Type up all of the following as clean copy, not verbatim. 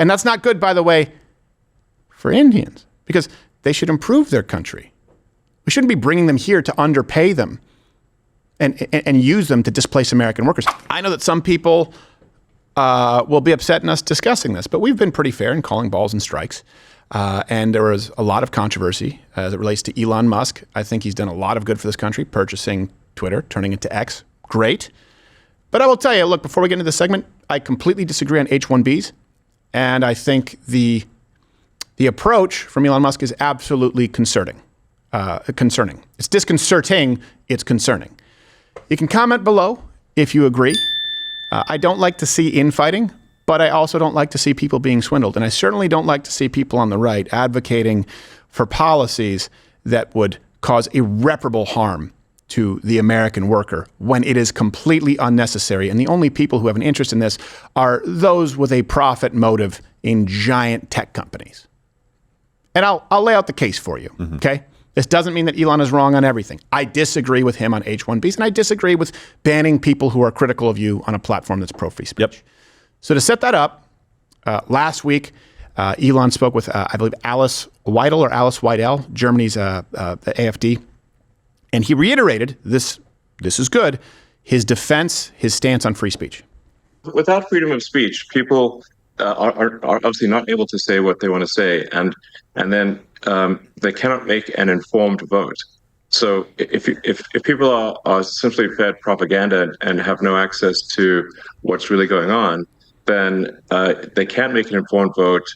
And that's not good, by the way, for Indians, because they should improve their country. We shouldn't be bringing them here to underpay them and use them to displace American workers. I know that some people will be upset in us discussing this, but we've been pretty fair in calling balls and strikes. And there was a lot of controversy as it relates to Elon Musk. I think he's done a lot of good for this country, purchasing Twitter, turning it to X. Great. But I will tell you, look, before we get into this segment, I completely disagree on H-1Bs. And I think the approach from Elon Musk is absolutely concerning. It's disconcerting. It's concerning. You can comment below if you agree. I don't like to see infighting, but I also don't like to see people being swindled. And I certainly don't like to see people on the right advocating for policies that would cause irreparable harm to the American worker when it is completely unnecessary. And the only people who have an interest in this are those with a profit motive in giant tech companies. And I'll lay out the case for you, okay? This doesn't mean that Elon is wrong on everything. I disagree with him on H-1Bs, and I disagree with banning people who are critical of you on a platform that's pro-free speech. Yep. So to set that up, last week, Elon spoke with, I believe, Alice Weidel, Germany's the AfD, and he reiterated, this is good, his defense, his stance on free speech. Without freedom of speech, people are obviously not able to say what they want to say, and then they cannot make an informed vote. So if people are simply fed propaganda and have no access to what's really going on, then they can't make an informed vote,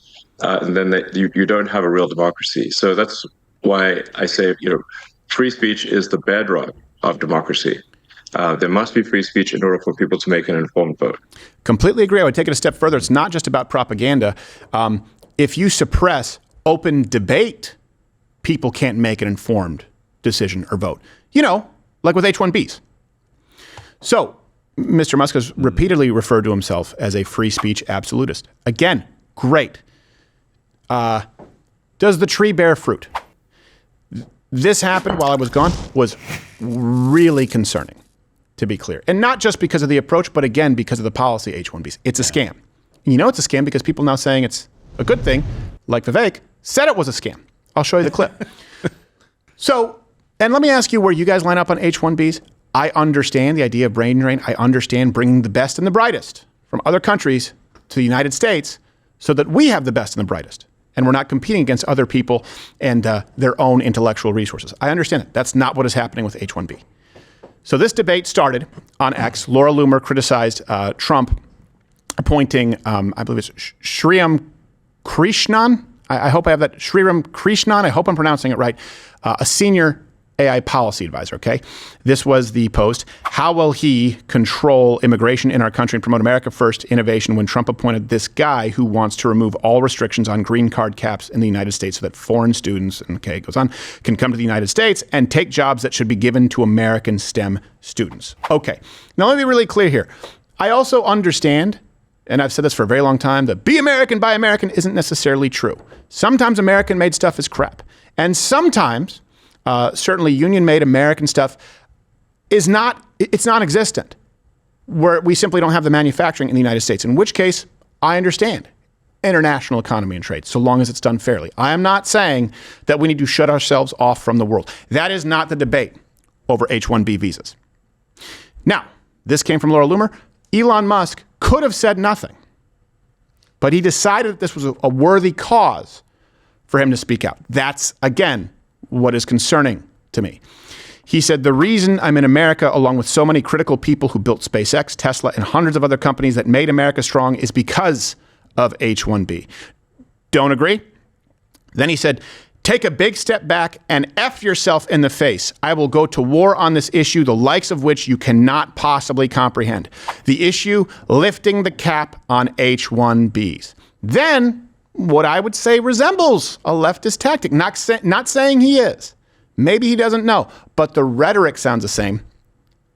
and then you don't have a real democracy. So that's why I say, free speech is the bedrock of democracy. There must be free speech in order for people to make an informed vote. Completely agree. I would take it a step further. It's not just about propaganda. If you suppress open debate, people can't make an informed decision or vote. Like with H-1Bs. So Mr. Musk has repeatedly referred to himself as a free speech absolutist. Again, great. Does the tree bear fruit? This happened while I was gone, was really concerning, to be clear. And not just because of the approach, but again, because of the policy H-1Bs. It's a scam. And it's a scam because people now saying it's a good thing, like Vivek, said it was a scam. I'll show you the clip. So, and let me ask you where you guys line up on H-1Bs. I understand the idea of brain drain. I understand bringing the best and the brightest from other countries to the United States so that we have the best and the brightest. And we're not competing against other people and their own intellectual resources. I understand that. That's not what is happening with H-1B. So this debate started on X. Laura Loomer criticized Trump appointing, I believe it's Sriram Krishnan. I hope I have that. Sriram Krishnan. I hope I'm pronouncing it right. A senior AI policy advisor, okay? This was the post. How will he control immigration in our country and promote America First innovation when Trump appointed this guy who wants to remove all restrictions on green card caps in the United States so that foreign students, and okay, it goes on, can come to the United States and take jobs that should be given to American STEM students. Okay, now let me be really clear here. I also understand, and I've said this for a very long time, that be American, buy American isn't necessarily true. Sometimes American-made stuff is crap. And sometimes certainly union-made American stuff it's non-existent, where we simply don't have the manufacturing in the United States, in which case I understand international economy and trade, so long as it's done fairly. I am not saying that we need to shut ourselves off from the world. That is not the debate over H-1B visas. Now, this came from Laura Loomer. Elon Musk could have said nothing, but he decided that this was a worthy cause for him to speak out. That's, again, what is concerning to me. He said, the reason I'm in America, along with so many critical people who built SpaceX, Tesla, and hundreds of other companies that made America strong is because of H-1B. Don't agree? Then he said, take a big step back and F yourself in the face. I will go to war on this issue, the likes of which you cannot possibly comprehend. The issue, lifting the cap on H-1Bs. Then, what I would say resembles a leftist tactic. Not saying he is. Maybe he doesn't know, but the rhetoric sounds the same.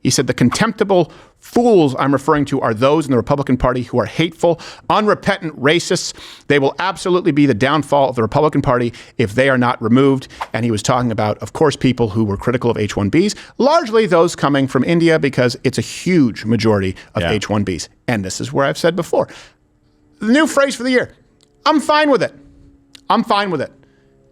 He said the contemptible fools I'm referring to are those in the Republican Party who are hateful, unrepentant racists. They will absolutely be the downfall of the Republican Party if they are not removed. And he was talking about, of course, people who were critical of H-1Bs, largely those coming from India because it's a huge majority of H-1Bs. And this is where I've said before, the new phrase for the year, I'm fine with it. I'm fine with it.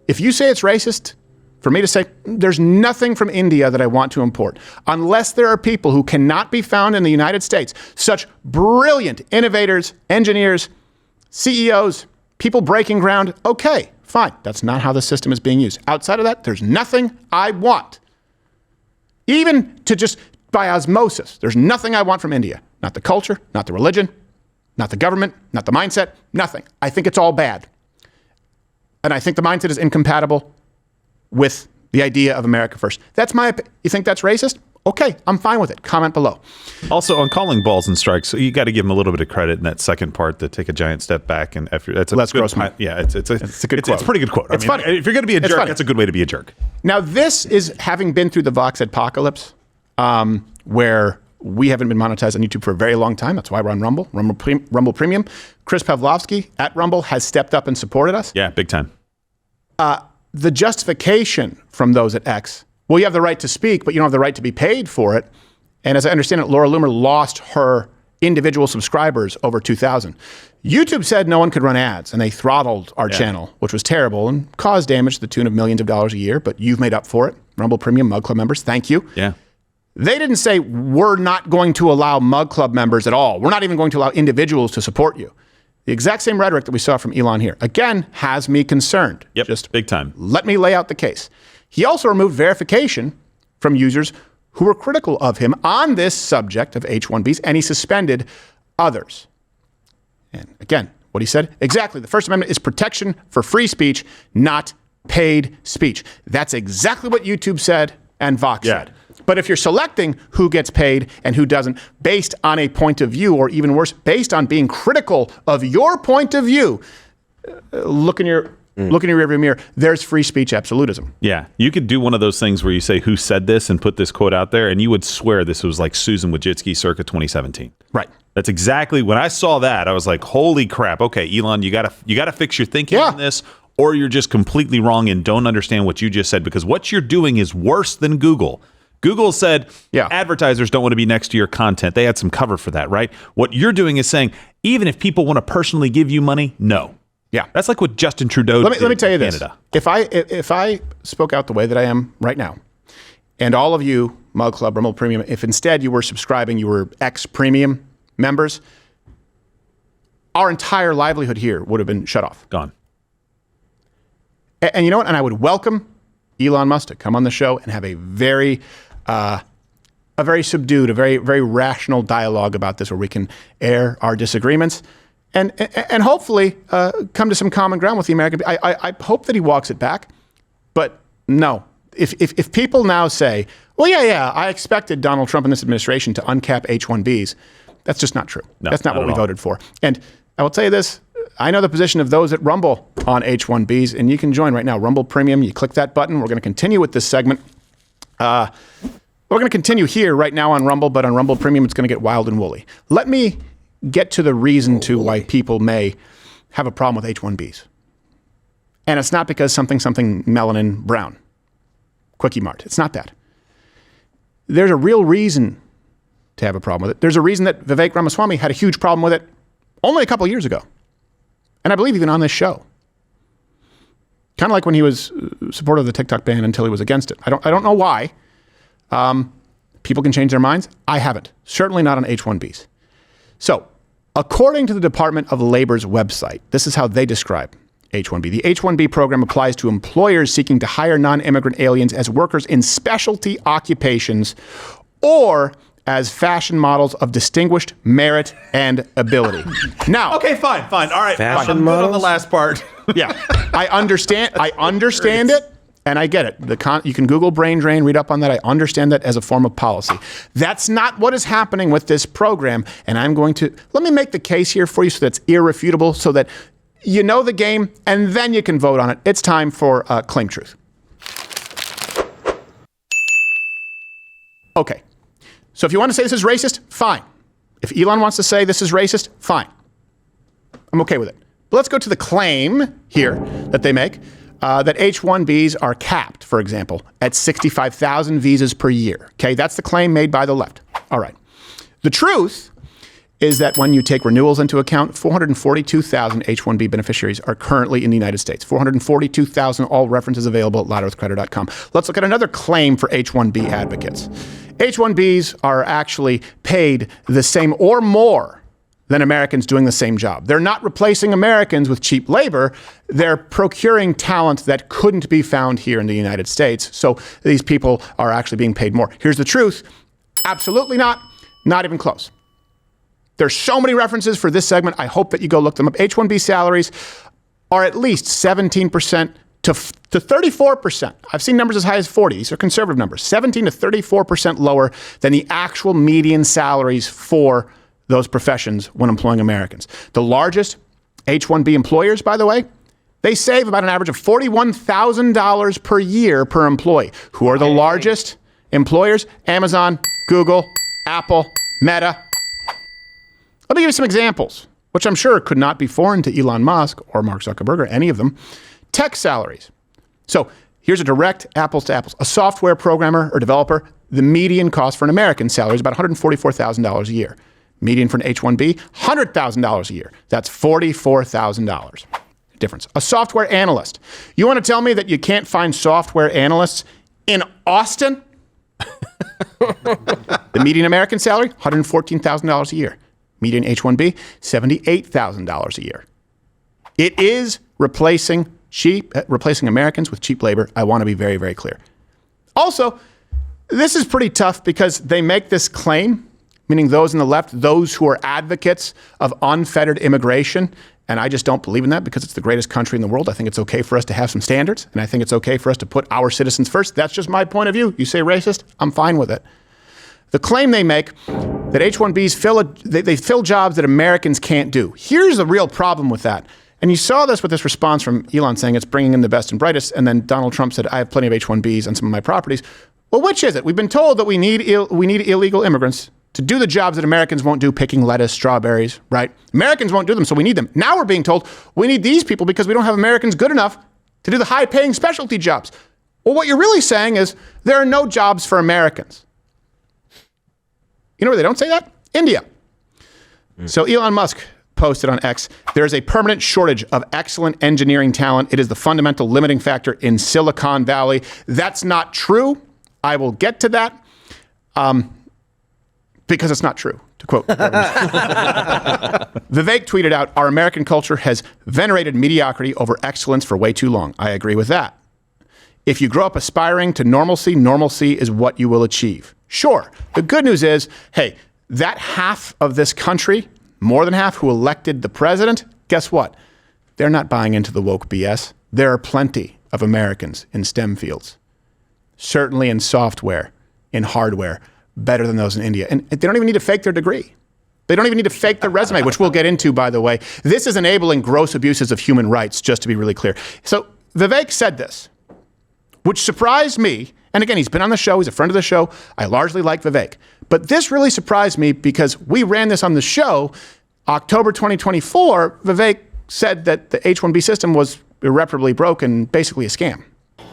If you say it's racist, for me to say there's nothing from India that I want to import, unless there are people who cannot be found in the United States, such brilliant innovators, engineers, CEOs, people breaking ground, okay, fine. That's not how the system is being used. Outside of that, there's nothing I want. Even to just by osmosis, there's nothing I want from India. Not the culture, not the religion, not the government, not the mindset, nothing. I think it's all bad. And I think the mindset is incompatible with the idea of America first. That's my opinion. You think that's racist? Okay, I'm fine with it. Comment below. Also, on calling balls and strikes, you got to give him a little bit of credit in that second part to take a giant step back. And after that's a Les good Grossman. Yeah, it's a good quote. It's a pretty good quote. It's funny. If you're going to be a jerk, that's a good way to be a jerk. Now, this is having been through the Vox apocalypse, where we haven't been monetized on YouTube for a very long time. That's why we're on Rumble Premium. Chris Pavlovsky at Rumble has stepped up and supported us. Yeah, big time. The justification from those at X, well, you have the right to speak, but you don't have the right to be paid for it. And as I understand it, Laura Loomer lost her individual subscribers over 2,000. YouTube said no one could run ads, and they throttled our channel, which was terrible and caused damage to the tune of millions of dollars a year, but you've made up for it. Rumble Premium, Mug Club members, thank you. Yeah. They didn't say, we're not going to allow Mug Club members at all. We're not even going to allow individuals to support you. The exact same rhetoric that we saw from Elon here, again, has me concerned. Yep, just big time. Let me lay out the case. He also removed verification from users who were critical of him on this subject of H-1Bs, and he suspended others. And again, what he said, exactly, the First Amendment is protection for free speech, not paid speech. That's exactly what YouTube said and Vox said. But if you're selecting who gets paid and who doesn't based on a point of view, or even worse, based on being critical of your point of view, look in your rearview mirror, there's free speech absolutism. Yeah. You could do one of those things where you say, who said this, and put this quote out there, and you would swear this was like Susan Wojcicki circa 2017. Right. That's exactly, when I saw that, I was like, holy crap. Okay, Elon, you gotta fix your thinking on this, or you're just completely wrong and don't understand what you just said, because what you're doing is worse than Google. Google said advertisers don't want to be next to your content. They had some cover for that, right? What you're doing is saying, even if people want to personally give you money, no. Yeah. That's like what Justin Trudeau did let me tell you this. Canada. If I spoke out the way that I am right now, and all of you, Mug Club, Rumble Premium, if instead you were subscribing, you were X Premium members, our entire livelihood here would have been shut off. Gone. And you know what? And I would welcome Elon Musk to come on the show and have a very subdued, a very, very rational dialogue about this, where we can air our disagreements and hopefully come to some common ground with the American. I hope that he walks it back, but no. If people now say, well, I expected Donald Trump and this administration to uncap H-1Bs, that's just not true. No, that's not what we voted for. And I will tell you this. I know the position of those at Rumble on H-1Bs, and you can join right now. Rumble Premium, you click that button. We're going to continue with this segment. We're going to continue here right now on Rumble, but on Rumble Premium, it's going to get wild and woolly. Let me get to the reason to why people may have a problem with H-1Bs. And it's not because something melanin brown. Quickie Mart. It's not that. There's a real reason to have a problem with it. There's a reason that Vivek Ramaswamy had a huge problem with it only a couple of years ago. And I believe even on this show. Kind of like when he was supportive of the TikTok ban until he was against it. I don't know why. People can change their minds. I haven't. Certainly not on H-1Bs. So, according to the Department of Labor's website, this is how they describe H-1B. The H-1B program applies to employers seeking to hire non-immigrant aliens as workers in specialty occupations or as fashion models of distinguished merit and ability. Now, okay, fine. All right, fashion I'm models? good on the last part. Yeah, I understand it, and I get it. You can Google brain drain, read up on that. I understand that as a form of policy. That's not what is happening with this program, and let me make the case here for you so that's irrefutable, so that you know the game, and then you can vote on it. It's time for Claim Truth. Okay. So if you want to say this is racist, fine. If Elon wants to say this is racist, fine. I'm okay with it. But let's go to the claim here that they make, that H-1Bs are capped, for example, at 65,000 visas per year. Okay, that's the claim made by the left. All right. The truth is that when you take renewals into account, 442,000 H-1B beneficiaries are currently in the United States. 442,000, all references available at ladderwithcrowder.com. Let's look at another claim for H-1B advocates. H-1Bs are actually paid the same or more than Americans doing the same job. They're not replacing Americans with cheap labor. They're procuring talent that couldn't be found here in the United States. So these people are actually being paid more. Here's the truth. Absolutely not. Not even close. There's so many references for this segment. I hope that you go look them up. H-1B salaries are at least 17% to 34%. I've seen numbers as high as 40. These are conservative numbers. 17 to 34% lower than the actual median salaries for those professions when employing Americans. The largest H-1B employers, by the way, they save about an average of $41,000 per year per employee. Who are the largest employers? Amazon, Google, Apple, Meta. Let me give you some examples, which I'm sure could not be foreign to Elon Musk or Mark Zuckerberg or any of them. Tech salaries. So here's a direct apples to apples. A software programmer or developer, the median cost for an American salary is about $144,000 a year. Median for an H-1B, $100,000 a year. That's $44,000 difference. A software analyst. You want to tell me that you can't find software analysts in Austin? The median American salary, $114,000 a year. Median H-1B, $78,000 a year. It is replacing Americans with cheap labor. I want to be very, very clear. Also, this is pretty tough because they make this claim, meaning those on the left, those who are advocates of unfettered immigration. And I just don't believe in that because it's the greatest country in the world. I think it's okay for us to have some standards. And I think it's okay for us to put our citizens first. That's just my point of view. You say racist, I'm fine with it. The claim they make that H-1Bs they fill jobs that Americans can't do. Here's the real problem with that. And you saw this with this response from Elon saying it's bringing in the best and brightest. And then Donald Trump said, I have plenty of H-1Bs on some of my properties. Well, which is it? We've been told that we need illegal immigrants to do the jobs that Americans won't do, picking lettuce, strawberries, right? Americans won't do them, so we need them. Now we're being told we need these people because we don't have Americans good enough to do the high-paying specialty jobs. Well, what you're really saying is there are no jobs for Americans. You know where they don't say that? India. So Elon Musk posted on X, there is a permanent shortage of excellent engineering talent. It is the fundamental limiting factor in Silicon Valley. That's not true. I will get to that because it's not true, to quote. Vivek tweeted out, our American culture has venerated mediocrity over excellence for way too long. I agree with that. If you grow up aspiring to normalcy, normalcy is what you will achieve. Sure. The good news is, hey, that half of this country, more than half who elected the president, guess what? They're not buying into the woke BS. There are plenty of Americans in STEM fields, certainly in software, in hardware, better than those in India. And they don't even need to fake their degree. They don't even need to fake their resume, which we'll get into, by the way. This is enabling gross abuses of human rights, just to be really clear. So Vivek said this, which surprised me. And again, he's been on the show. He's a friend of the show. I largely like Vivek. But this really surprised me because we ran this on the show. October 2024, Vivek said that the H-1B system was irreparably broken, basically a scam.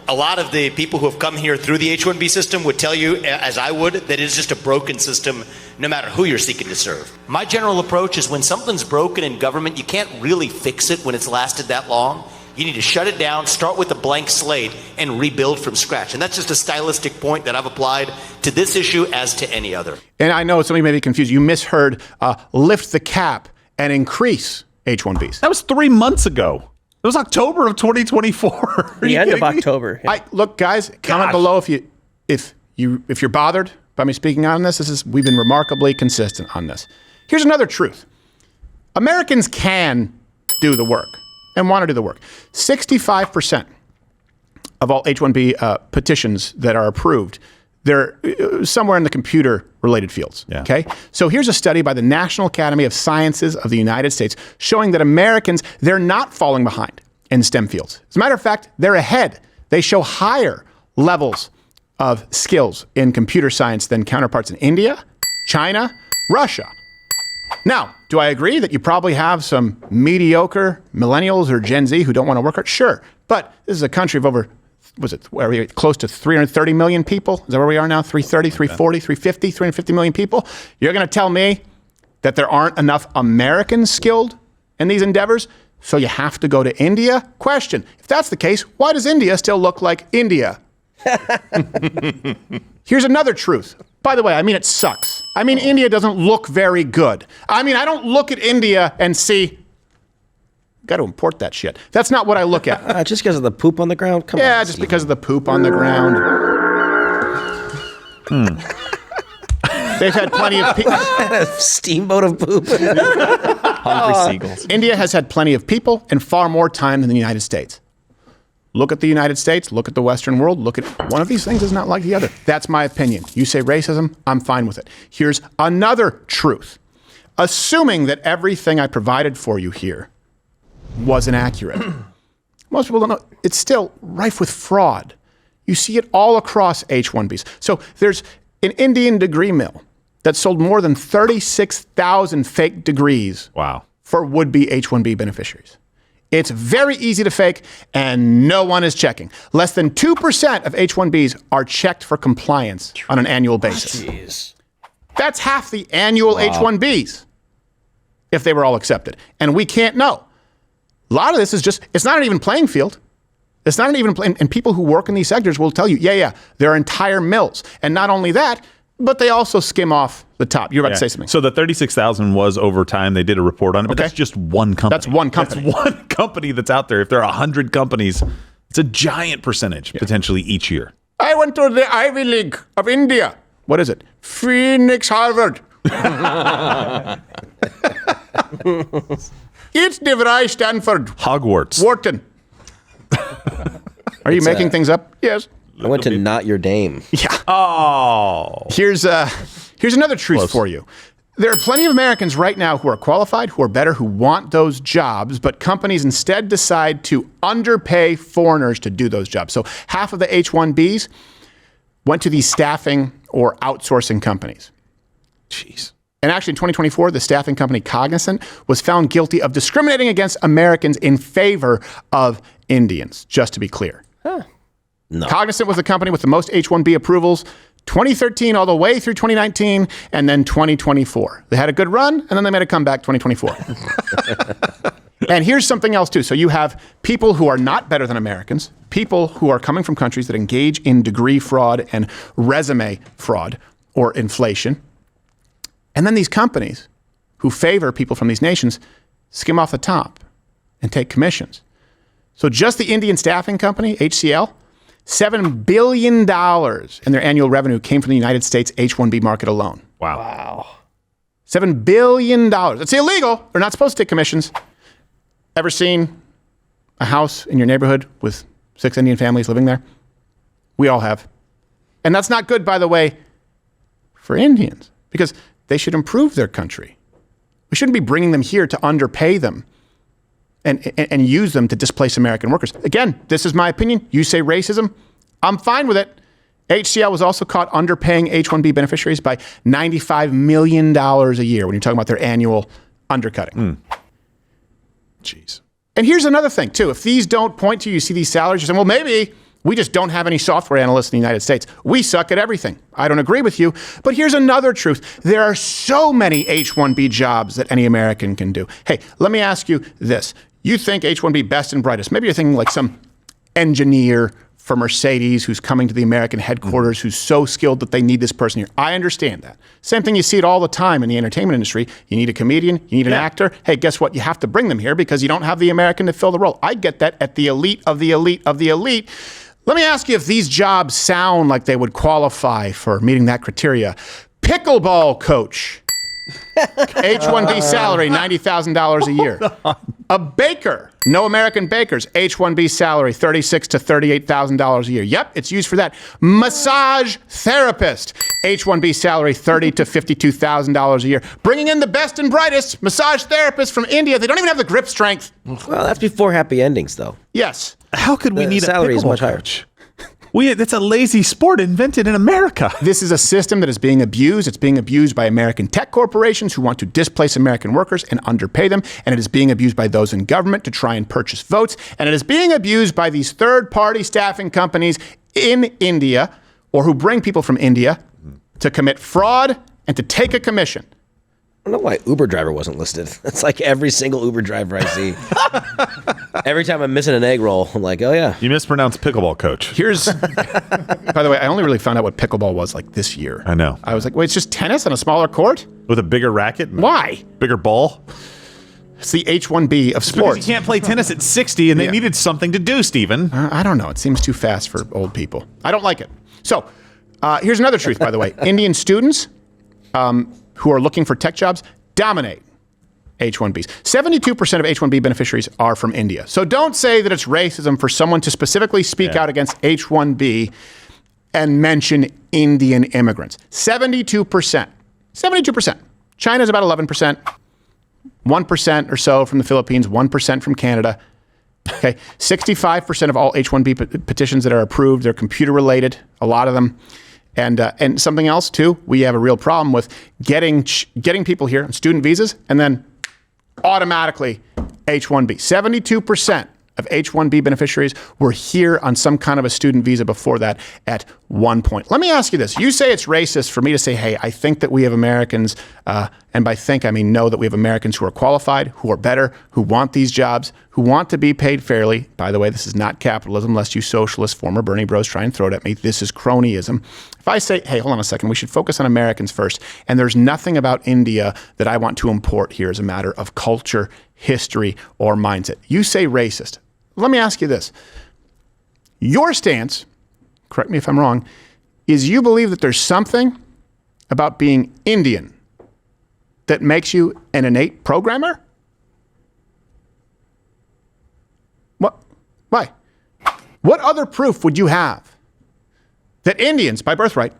A lot of the people who have come here through the H-1B system would tell you, as I would, that it is just a broken system no matter who you're seeking to serve. My general approach is when something's broken in government, you can't really fix it when it's lasted that long. You need to shut it down, start with a blank slate, and rebuild from scratch. And that's just a stylistic point that I've applied to this issue as to any other. And I know some of you may be confused. You misheard lift the cap and increase H-1Bs. That was 3 months ago. It was October of 2024. The end of October. Yeah. Look, guys, comment below if you're bothered by me speaking on this. We've been remarkably consistent on this. Here's another truth. Americans can do the work and want to do the work. 65% of all H-1B petitions that are approved, they're somewhere in the computer-related fields. Yeah. Okay? So here's a study by the National Academy of Sciences of the United States showing that Americans, they're not falling behind in STEM fields. As a matter of fact, they're ahead. They show higher levels of skills in computer science than counterparts in India, China, Russia. Now, do I agree that you probably have some mediocre millennials or Gen Z who don't want to work hard? Sure. But this is a country of over, where are we, close to 330 million people? Is that where we are now? 330, 340, 350, 350 million people? You're going to tell me that there aren't enough Americans skilled in these endeavors, so you have to go to India? Question. If that's the case, why does India still look like India? Here's another truth. By the way, I mean, it sucks. I mean, India doesn't look very good. I mean, I don't look at India and see, got to import that shit. That's not what I look at. Just because of the poop on the ground? Come on. Yeah, just because of the poop on the ground. They've had plenty of people. A steamboat of poop. Hungry seagulls. India has had plenty of people and far more time than the United States. Look at the United States, look at the Western world, look at one of these things is not like the other. That's my opinion. You say racism, I'm fine with it. Here's another truth. Assuming that everything I provided for you here was inaccurate. Most people don't know. It's still rife with fraud. You see it all across H-1Bs. So there's an Indian degree mill that sold more than 36,000 fake degrees for would-be H-1B beneficiaries. It's very easy to fake, and no one is checking. Less than 2% of H-1Bs are checked for compliance on an annual basis. Jeez. That's half the annual H-1Bs if they were all accepted. And we can't know. A lot of this is just, it's not an even playing field. It's not an even playing, and people who work in these sectors will tell you, there are entire mills. And not only that, but they also skim off the top. You're about to say something. So the 36,000 was over time. They did a report on it, but that's just one company. That's one company. That's one company that's out there. If there are 100 companies, it's a giant percentage potentially each year. I went to the Ivy League of India. What is it? Phoenix, Harvard. It's DeVry, Stanford. Hogwarts. Wharton. Are you making things up? Yes. I went to Not Your Dame. Yeah. Oh. Here's another truth for you. There are plenty of Americans right now who are qualified, who are better, who want those jobs, but companies instead decide to underpay foreigners to do those jobs. So half of the H-1Bs went to these staffing or outsourcing companies. Jeez. And actually, in 2024, the staffing company Cognizant was found guilty of discriminating against Americans in favor of Indians, just to be clear. No. Cognizant was the company with the most H-1B approvals, 2013 all the way through 2019, and then 2024. They had a good run, and then they made a comeback 2024. And here's something else, too. So you have people who are not better than Americans, people who are coming from countries that engage in degree fraud and resume fraud or inflation. And then these companies who favor people from these nations skim off the top and take commissions. So just the Indian staffing company, HCL, $7 billion in their annual revenue came from the United States H-1B market alone. Wow. $7 billion. It's illegal. They're not supposed to take commissions. Ever seen a house in your neighborhood with 6 Indian families living there? We all have. And that's not good, by the way, for Indians, because they should improve their country. We shouldn't be bringing them here to underpay them and use them to displace American workers. Again, this is my opinion. You say racism, I'm fine with it. HCL was also caught underpaying H-1B beneficiaries by $95 million a year when you're talking about their annual undercutting. Jeez. And here's another thing, too. If these don't point to you, see these salaries, you're saying, well, maybe we just don't have any software analysts in the United States. We suck at everything. I don't agree with you. But here's another truth. There are so many H-1B jobs that any American can do. Hey, let me ask you this. You think H-1B best and brightest. Maybe you're thinking like some engineer for Mercedes who's coming to the American headquarters, who's so skilled that they need this person here. I understand that. Same thing, you see it all the time in the entertainment industry. You need a comedian, you need an actor. Hey, guess what? You have to bring them here because you don't have the American to fill the role. I get that at the elite of the elite of the elite. Let me ask you if these jobs sound like they would qualify for meeting that criteria. Pickleball coach. H-1B salary, $90,000 a year. A baker, no American bakers, H-1B salary, $36,000 to $38,000 a year. Yep, it's used for that. Massage therapist, H-1B salary, $30,000 to $52,000 a year. Bringing in the best and brightest massage therapists from India. They don't even have the grip strength. Well, that's before happy endings, though. Yes. How could we The need salary a is much higher. coach? That's a lazy sport invented in America. This is a system that is being abused. It's being abused by American tech corporations who want to displace American workers and underpay them. And it is being abused by those in government to try and purchase votes. And it is being abused by these third-party staffing companies in India or who bring people from India to commit fraud and to take a commission. I don't know why Uber driver wasn't listed. It's like every single Uber driver I see. Every time I'm missing an egg roll, I'm like, oh yeah. You mispronounced pickleball coach. Here's, by the way, I only really found out what pickleball was like this year. I know. I was like, wait, it's just tennis on a smaller court? With a bigger racket? Why? Bigger ball? It's the H-1B of Because sports. you can't play tennis at 60 and they needed something to do, Steven. I don't know. It seems too fast for old people. I don't like it. So here's another truth, by the way. Indian students who are looking for tech jobs dominate H-1Bs. 72% of H-1B beneficiaries are from India. So don't say that it's racism for someone to specifically speak out against H-1B and mention Indian immigrants. 72%. 72%. China's about 11%. 1% or so from the Philippines, 1% from Canada. Okay, 65% of all H-1B petitions that are approved, they're computer related, a lot of them. And something else too, we have a real problem with getting people here on student visas and then automatically H-1B. 72% of H-1B beneficiaries were here on some kind of a student visa before that at one point. Let me ask you this. You say it's racist for me to say, hey, I think that we have Americans, and by think I mean know that we have Americans who are qualified, who are better, who want these jobs, who want to be paid fairly. By the way, this is not capitalism, lest you socialists, former Bernie bros try and throw it at me. This is cronyism. If I say, hey, hold on a second, we should focus on Americans first, and there's nothing about India that I want to import here as a matter of culture, history, or mindset. You say racist. Let me ask you this. Your stance, correct me if I'm wrong, is you believe that there's something about being Indian that makes you an innate programmer? What? Why? What other proof would you have that Indians, by birthright,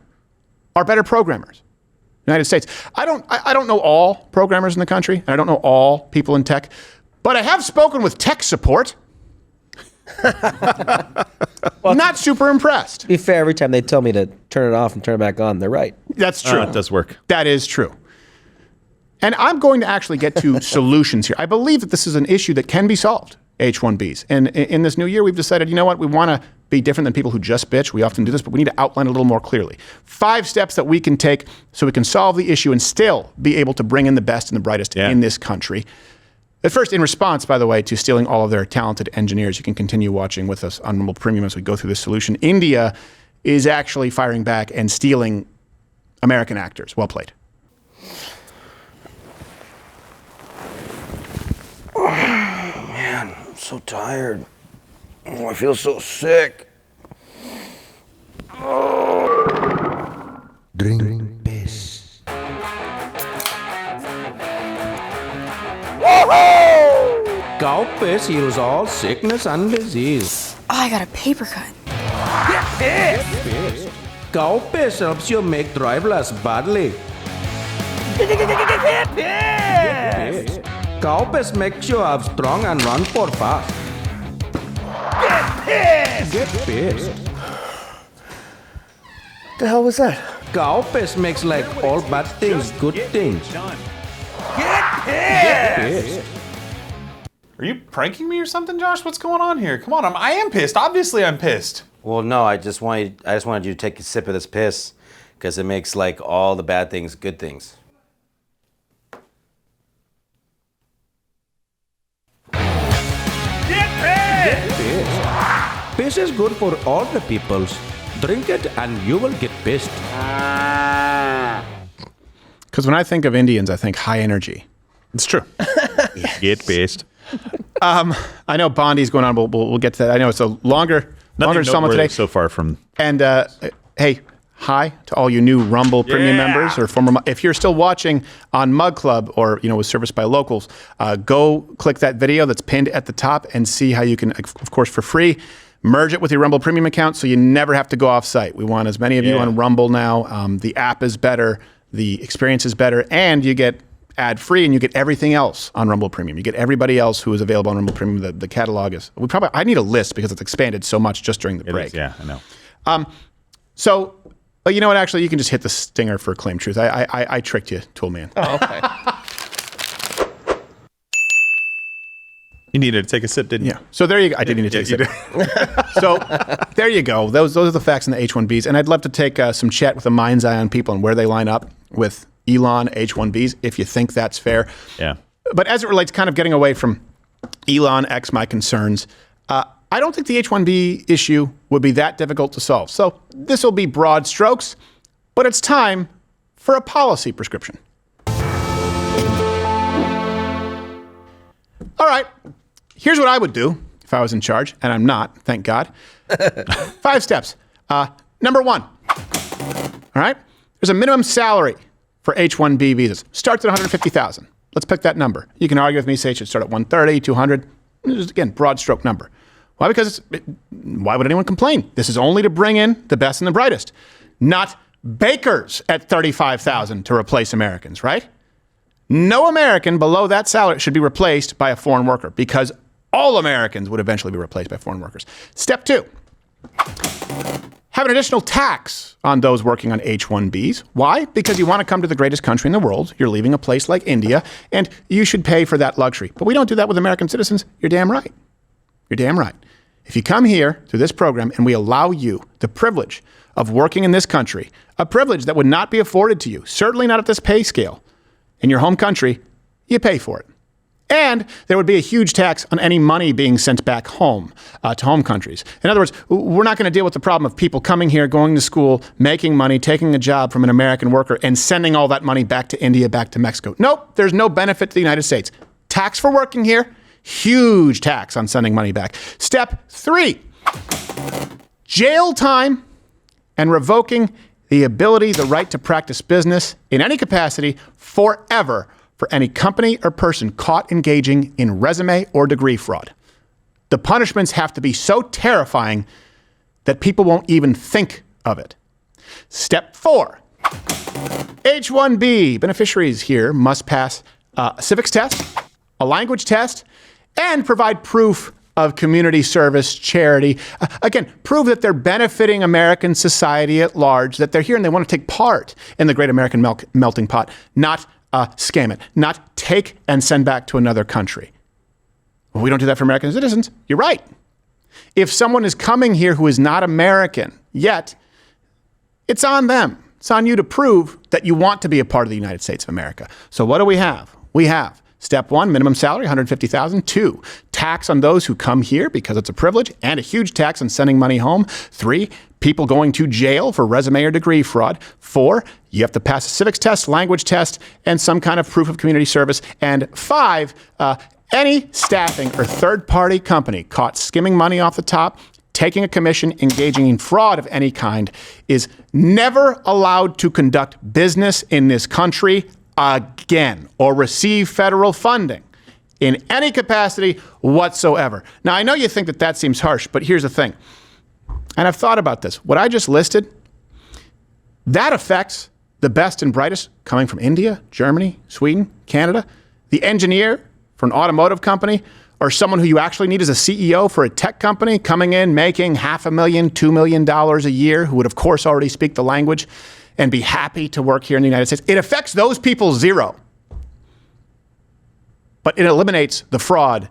are better programmers? United States. I don't know all programmers in the country, and I don't know all people in tech, but I have spoken with tech support. Not super impressed. To be fair, every time they tell me to turn it off and turn it back on, they're right. That's true. It does work. That is true. And I'm going to actually get to solutions here. I believe that this is an issue that can be solved, H-1Bs. And in this new year, we've decided, you know what, we want to be different than people who just bitch. We often do this, but we need to outline it a little more clearly. 5 steps that we can take so we can solve the issue and still be able to bring in the best and the brightest in this country. At first, in response, by the way, to stealing all of their talented engineers, you can continue watching with us on Rumble Premium as we go through this solution. India is actually firing back and stealing American actors. Well played. Oh, man, I'm so tired. Oh, I feel so sick. Oh. Drink piss. Cow piss heals all sickness and disease. Oh, I got a paper cut. Cow piss helps you make drive less badly. Cow piss makes you have strong and run for fast. Get pissed. The hell was that? Cow piss makes like all bad things good things. Get pissed. Are you pranking me or something, Josh? What's going on here? Come on, I am pissed. Obviously, I'm pissed. Well, no, I just wanted you to take a sip of this piss because it makes like all the bad things good things. Piss is good for all the peoples. Drink it and you will get pissed. Because when I think of Indians, I think high energy. It's true. Get pissed. I know Bondi's going on. We'll get to that. I know it's a longer installment today. So far from. And hey, hi to all you new Rumble Premium members or former. If you're still watching on Mug Club or was serviced by locals, go click that video that's pinned at the top and see how you can, of course, for free, merge it with your Rumble Premium account so you never have to go off site. We want as many of you on Rumble now. The app is better, the experience is better, and you get ad-free, and you get everything else on Rumble Premium. You get everybody else who is available on Rumble Premium. The catalog is. I need a list because it's expanded so much just during the break. Yeah, I know. So, you know what? Actually, you can just hit the stinger for Claim Truth. I tricked you, Toolman. Oh, okay. You needed to take a sip, didn't you? Yeah. So there you go. I didn't need to take a sip. So there you go. Those are the facts in the H-1Bs. And I'd love to take some chat with a mind's eye on people and where they line up with Elon H-1Bs, if you think that's fair. Yeah. But as it relates, kind of getting away from Elon X, my concerns, I don't think the H-1B issue would be that difficult to solve. So this will be broad strokes, but it's time for a policy prescription. All right, here's what I would do if I was in charge, and I'm not, thank God. 5 steps. Number 1, all right, there's a minimum salary for H-1B visas. Starts at $150,000. Let's pick that number. You can argue with me, say it should start at $130,000, $200,000. Just, again, broad stroke number. Why? Because why would anyone complain? This is only to bring in the best and the brightest, not bakers at $35,000 to replace Americans, right? No American below that salary should be replaced by a foreign worker because all Americans would eventually be replaced by foreign workers. Step 2, have an additional tax on those working on H-1Bs. Why? Because you want to come to the greatest country in the world. You're leaving a place like India, and you should pay for that luxury. But we don't do that with American citizens. You're damn right. You're damn right. If you come here through this program and we allow you the privilege of working in this country, a privilege that would not be afforded to you, certainly not at this pay scale, in your home country, you pay for it. And there would be a huge tax on any money being sent back home to home countries. In other words, we're not going to deal with the problem of people coming here, going to school, making money, taking a job from an American worker, and sending all that money back to India, back to Mexico. Nope, there's no benefit to the United States. Tax for working here, huge tax on sending money back. Step 3, jail time and revoking the ability, the right to practice business in any capacity forever for any company or person caught engaging in resume or degree fraud. The punishments have to be so terrifying that people won't even think of it. Step 4, H-1B beneficiaries here must pass a civics test, a language test, and provide proof of community service, charity. Again, prove that they're benefiting American society at large, that they're here and they want to take part in the great American melting pot, not scam it, not take and send back to another country. Well, we don't do that for American citizens. You're right. If someone is coming here who is not American yet, it's on them. It's on you to prove that you want to be a part of the United States of America. So what do we have? We have step 1, minimum salary, $150,000. 2, tax on those who come here because it's a privilege and a huge tax on sending money home. 3, people going to jail for resume or degree fraud. 4, you have to pass a civics test, language test, and some kind of proof of community service. And 5, any staffing or third-party company caught skimming money off the top, taking a commission, engaging in fraud of any kind, is never allowed to conduct business in this country again or receive federal funding in any capacity whatsoever. Now, I know you think that that seems harsh, but here's the thing. And I've thought about this. What I just listed, that affects the best and brightest coming from India, Germany, Sweden, Canada, the engineer for an automotive company, or someone who you actually need as a CEO for a tech company coming in making $500,000, $2 million a year, who would, of course, already speak the language and be happy to work here in the United States. It affects those people zero. But it eliminates the fraud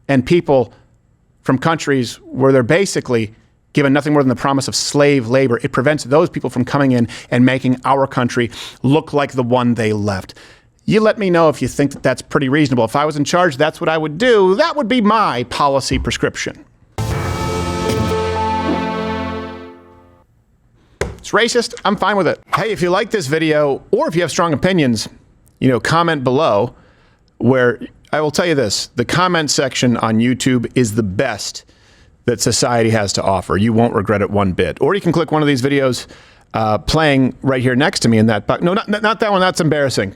and people from countries where they're basically given nothing more than the promise of slave labor. It prevents those people from coming in and making our country look like the one they left. You let me know if you think that that's pretty reasonable. If I was in charge, that's what I would do. That would be my policy prescription. It's racist. I'm fine with it. Hey, if you like this video or if you have strong opinions, comment below, where I will tell you this, the comment section on YouTube is the best that society has to offer. You won't regret it one bit. Or you can click one of these videos playing right here next to me in that box. No, not that one. That's embarrassing.